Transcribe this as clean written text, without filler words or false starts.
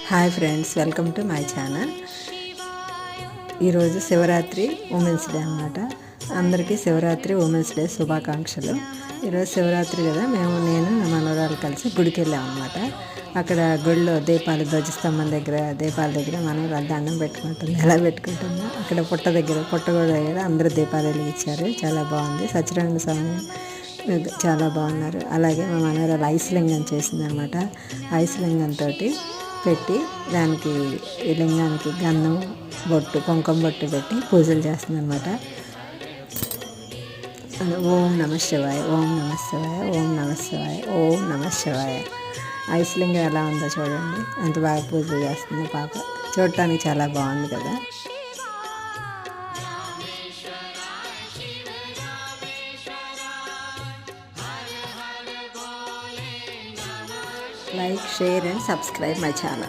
Hi friends, welcome to my channel. ఈరోజు Shivaratri women's day అన్నమాట. అందరికీ శివరాత్రి ఉమెన్స్ డే శుభాకాంక్షలు. ఈరోజు శివరాత్రి కదా, నేను నా మనవరాలు కలిసి గుడికి వెళ్ళాం అన్నమాట. అక్కడ గుడిలో దీపాలు, ధ్వజస్తంభం దగ్గర దీపాల దగ్గర మనవరాలు దండం పెట్టుకుంటుంది. ఎలా పెట్టుకుంటుందో అక్కడ పుట్టగోడ దగ్గర అందరూ దీపాలు వెలిగించారు. చాలా బాగుంది. సత్యనారాయణ స్వామి చాలా బాగున్నారు. అలాగే మా మనవరాలు ఐస్లింగం చేసిందనమాట. ఐస్లింగంతో పెట్టి దానికి లింగానికి గంధం బొట్టు, కుంకుమ బొట్టు పెట్టి పూజలు చేస్తుందనమాట. ఓం నమ శివాయ, ఓం నమ శివాయ, ఓం నమ శివాయ, ఓం నమ శివాయ. ఐస్లింగం ఎలా ఉందో చూడండి, ఎంత బాగా పూజలు చేస్తుంది పాప. చూడటానికి చాలా బాగుంది కదా. Like, share and subscribe my channel.